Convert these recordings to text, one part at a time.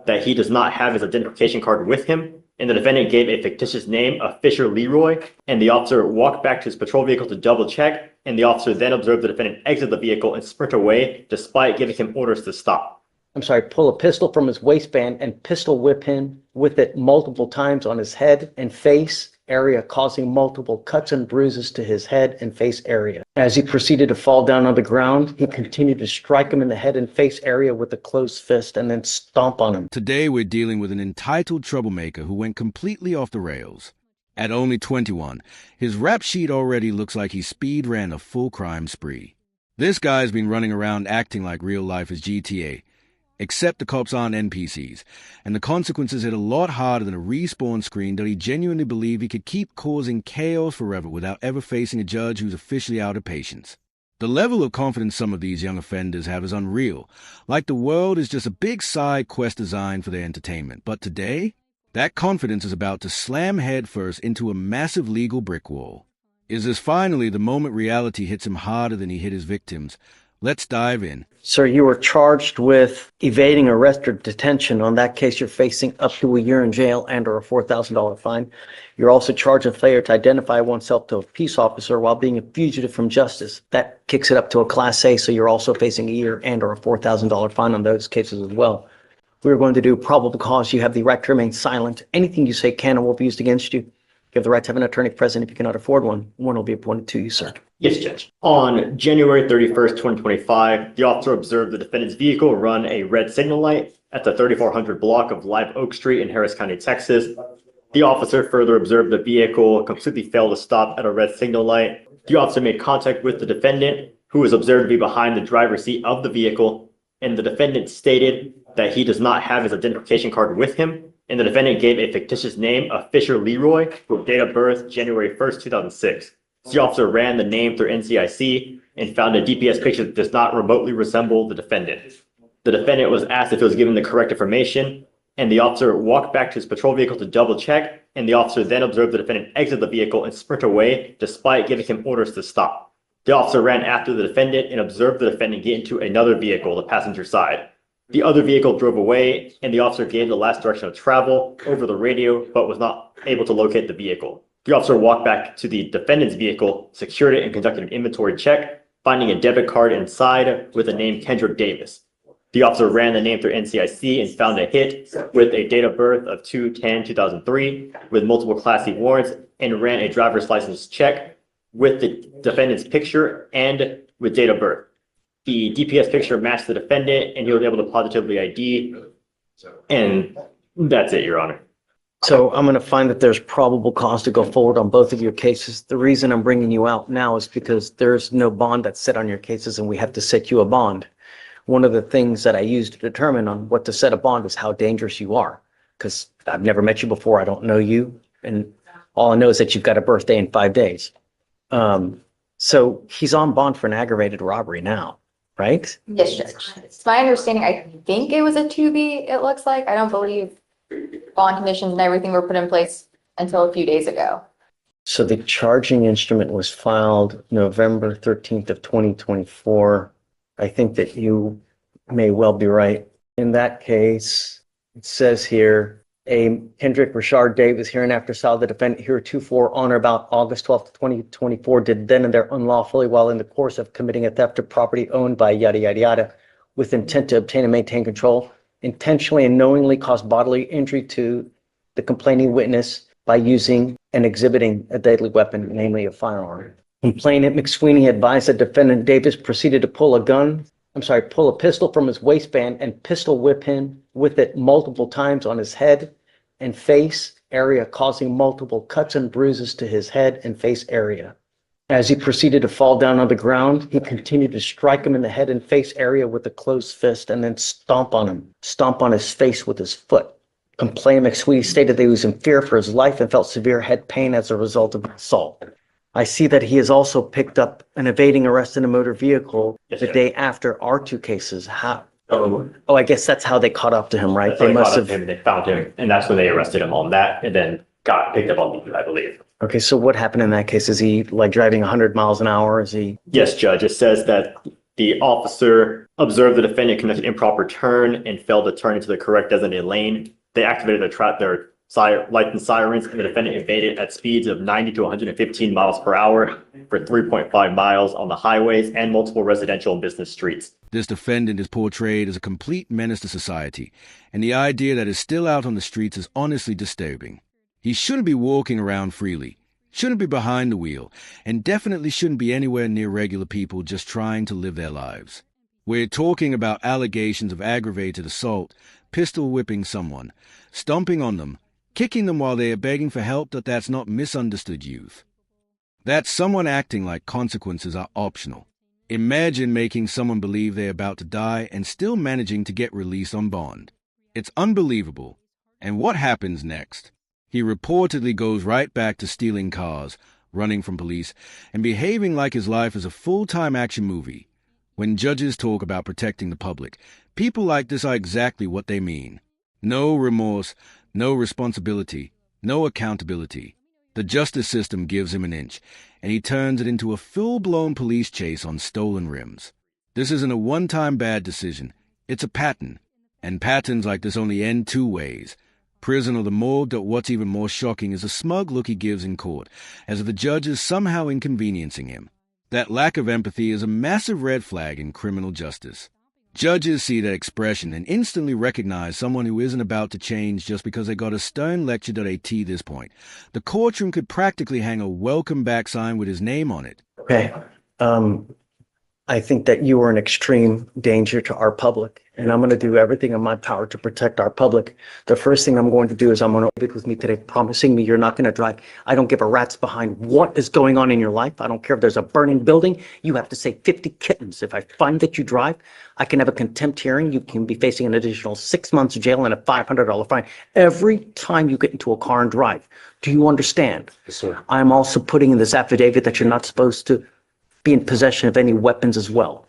that he does not have his identification card with him, and the defendant gave a fictitious name of Fisher Leroy, and the officer walked back to his patrol vehicle to double check, and the officer then observed the defendant exit the vehicle and sprint away despite giving him orders to stop. Pull a pistol from his waistband and pistol whip him with it multiple times on his head and face area, causing multiple cuts and bruises to his head and face area. As he proceeded to fall down on the ground, he continued to strike him in the head and face area with a closed fist and then stomp on him. Today we're dealing with an entitled troublemaker who went completely off the rails. At only 21, his rap sheet already looks like he speed ran a full crime spree. This guy's been running around acting like real life is GTA. Except the cops aren't NPCs, and the consequences hit a lot harder than a respawn screen that he genuinely believed he could keep causing chaos forever without ever facing a judge who's officially out of patience. The level of confidence some of these young offenders have is unreal, like the world is just a big side quest designed for their entertainment. But today, that confidence is about to slam headfirst into a massive legal brick wall. Is this finally the moment reality hits him harder than he hit his victims? Let's dive in. Sir, you were charged with evading arrest or detention. On that case, you're facing up to a year in jail and or a $4,000 fine. You're also charged with failure to identify oneself to a peace officer while being a fugitive from justice. That kicks it up to a Class A, so you're also facing a year and or a $4,000 fine on those cases as well. We're going to do probable cause. You have the right to remain silent. Anything you say can and will be used against you. You have the right to have an attorney present. If you cannot afford one, one will be appointed to you, sir. Yes, Judge. On January 31st, 2025, the officer observed the defendant's vehicle run a red signal light at the 3400 block of Live Oak Street in Harris County, Texas. The officer further observed the vehicle completely failed to stop at a red signal light. The officer made contact with the defendant, who was observed to be behind the driver's seat of the vehicle, and the defendant stated that he does not have his identification card with him, and the defendant gave a fictitious name of Fisher Leroy, with date of birth January 1st, 2006. The officer ran the name through NCIC and found a DPS picture that does not remotely resemble the defendant. The defendant was asked if he was given the correct information, and the officer walked back to his patrol vehicle to double check, and the officer then observed the defendant exit the vehicle and sprint away despite giving him orders to stop. The officer ran after the defendant and observed the defendant get into another vehicle, the passenger side. The other vehicle drove away, and the officer gave the last direction of travel over the radio, but was not able to locate the vehicle. The officer walked back to the defendant's vehicle, secured it, and conducted an inventory check, finding a debit card inside with the name Kendrick Davis. The officer ran the name through NCIC and found a hit with a date of birth of 2/10/2003 with multiple Class C warrants, and ran a driver's license check with the defendant's picture and with date of birth. The DPS picture matched the defendant, and he was able to positively ID, and that's it, Your Honor. So I'm going to find that there's probable cause to go forward on both of your cases. The reason I'm bringing you out now is because there's no bond that's set on your cases, and we have to set you a bond. One of the things that I use to determine on what to set a bond is how dangerous you are, because I've never met you before. I don't know you, and all I know is that you've got a birthday in 5 days. So he's on bond for an aggravated robbery now. Right? Yes, Judge. It's my understanding, I think it was a 2B, it looks like. I don't believe bond conditions and everything were put in place until a few days ago. So the charging instrument was filed November 13th of 2024. I think that you may well be right. In that case, it says here, a Kendrick Rashard Davis hereinafter saw the defendant heretofore on or about August 12th, 2024, did then and there unlawfully while in the course of committing a theft of property owned by yada, yada, yada, with intent to obtain and maintain control, intentionally and knowingly caused bodily injury to the complaining witness by using and exhibiting a deadly weapon, namely a firearm. Complainant McSweeney advised that defendant Davis proceeded to pull a pistol from his waistband and pistol whip him with it multiple times on his head and face area, causing multiple cuts and bruises to his head and face area. As he proceeded to fall down on the ground, he continued to strike him in the head and face area with a closed fist and then stomp on his face with his foot. Complainant McSweeney stated that he was in fear for his life and felt severe head pain as a result of the assault. I see that he has also picked up an evading arrest in a motor vehicle the day after our two cases. How? Oh, I guess that's how they caught up to him, right? They must have. They found him, and that's when they arrested him on that, and then got picked up on me, I believe. Okay, so what happened in that case? Is he like driving 100 miles an hour? Is he? Yes, Judge. It says that the officer observed the defendant conduct an improper turn and failed to turn into the correct designated lane. They activated their lights and sirens, and the defendant evaded at speeds of 90 to 115 miles per hour for 3.5 miles on the highways and multiple residential and business streets. This defendant is portrayed as a complete menace to society, and the idea that he's still out on the streets is honestly disturbing. He shouldn't be walking around freely, shouldn't be behind the wheel, and definitely shouldn't be anywhere near regular people just trying to live their lives. We're talking about allegations of aggravated assault, pistol whipping someone, stomping on them, kicking them while they are begging for help. That's not misunderstood youth. That's someone acting like consequences are optional. Imagine making someone believe they're about to die and still managing to get released on bond. It's unbelievable. And what happens next? He reportedly goes right back to stealing cars, running from police, and behaving like his life is a full-time action movie. When judges talk about protecting the public, people like this are exactly what they mean. No remorse, no responsibility, no accountability. The justice system gives him an inch, and he turns it into a full-blown police chase on stolen rims. This isn't a one-time bad decision. It's a pattern. And patterns like this only end two ways: prison or the morgue. What's even more shocking is the smug look he gives in court, as if the judge is somehow inconveniencing him. That lack of empathy is a massive red flag in criminal justice. Judges see that expression and instantly recognize someone who isn't about to change just because they got a stern lecture. At this point, the courtroom could practically hang a welcome back sign with his name on it. Okay. I think that you are an extreme danger to our public, and I'm going to do everything in my power to protect our public. The first thing I'm going to do is I'm going to be with me today, promising me you're not going to drive. I don't give a rat's behind what is going on in your life. I don't care if there's a burning building. You have to say 50 kittens. If I find that you drive, I can have a contempt hearing. You can be facing an additional 6 months jail and a $500 fine every time you get into a car and drive. Do you understand? Yes, sir. I'm also putting in this affidavit that you're not supposed to be in possession of any weapons as well.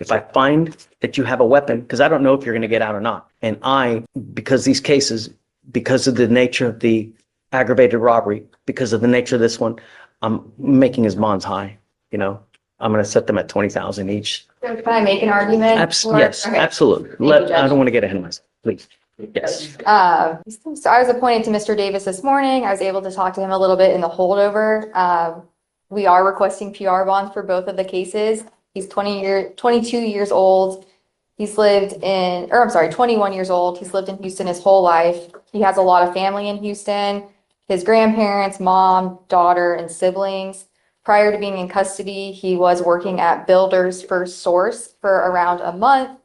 If I find that you have a weapon, because I don't know if you're going to get out or not, and because these cases, because of the nature of the aggravated robbery, because of the nature of this one, I'm making his bonds high. I'm going to set them at 20,000 each. So can I make an argument? Yes, Okay. absolutely. you, Judge. I don't want to get ahead of myself, please. Yes. So I was appointed to Mr. Davis this morning. I was able to talk to him a little bit in the holdover. We are requesting PR bonds for both of the cases. He's 22 years old. 21 years old. He's lived in Houston his whole life. He has a lot of family in Houston. His grandparents, mom, daughter, and siblings. Prior to being in custody, he was working at Builders First Source for around a month.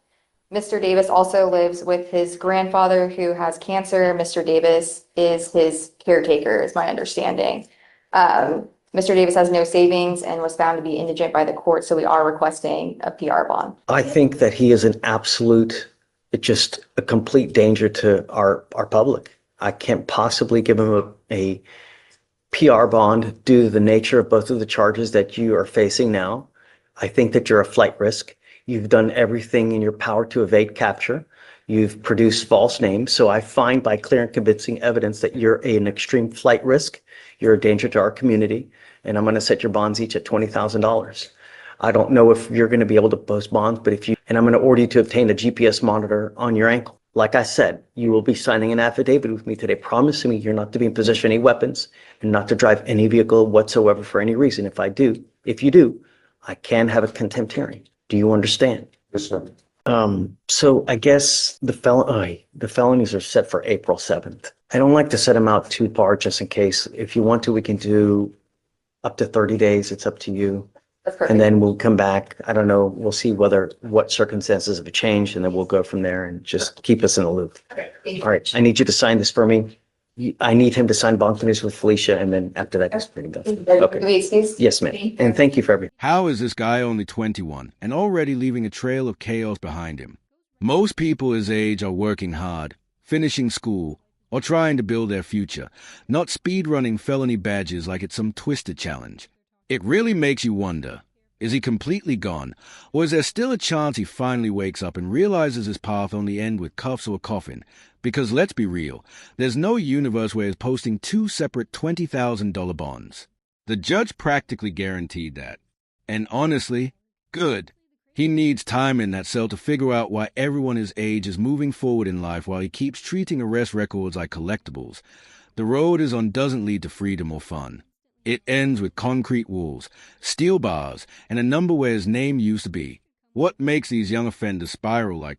Mr. Davis also lives with his grandfather who has cancer. Mr. Davis is his caretaker, is my understanding. Mr. Davis has no savings and was found to be indigent by the court, so we are requesting a PR bond. I think that he is an absolute, just a complete danger to our public. I can't possibly give him a PR bond due to the nature of both of the charges that you are facing now. I think that you're a flight risk. You've done everything in your power to evade capture. You've produced false names. So I find by clear and convincing evidence that you're an extreme flight risk. You're a danger to our community. And I'm going to set your bonds each at $20,000. I don't know if you're going to be able to post bonds, but and I'm going to order you to obtain a GPS monitor on your ankle. Like I said, you will be signing an affidavit with me today, promising me you're not to be in possession of any weapons and not to drive any vehicle whatsoever for any reason. If you do, I can have a contempt hearing. Do you understand? Yes, sir. So I guess the felonies are set for April 7th. I don't like to set them out too far just in case. If you want to, we can do up to 30 days. It's up to you. That's perfect. And then we'll come back. I don't know. We'll see what circumstances have changed, and then we'll go from there and just keep us in the loop. Okay, thank you. All right. I need you to sign this for me. I need him to sign bond finish with Felicia, and then after that, it's pretty done. Okay. Can we excuse? Yes, ma'am. And thank you for everything. How is this guy only 21 and already leaving a trail of chaos behind him? Most people his age are working hard, finishing school, or trying to build their future, not speedrunning felony badges like it's some twisted challenge. It really makes you wonder, is he completely gone, or is there still a chance he finally wakes up and realizes his path only ends with cuffs or a coffin? Because let's be real, there's no universe where he's posting two separate $20,000 bonds. The judge practically guaranteed that. And honestly, good. He needs time in that cell to figure out why everyone his age is moving forward in life while he keeps treating arrest records like collectibles. The road his on doesn't lead to freedom or fun. It ends with concrete walls, steel bars, and a number where his name used to be. What makes these young offenders spiral like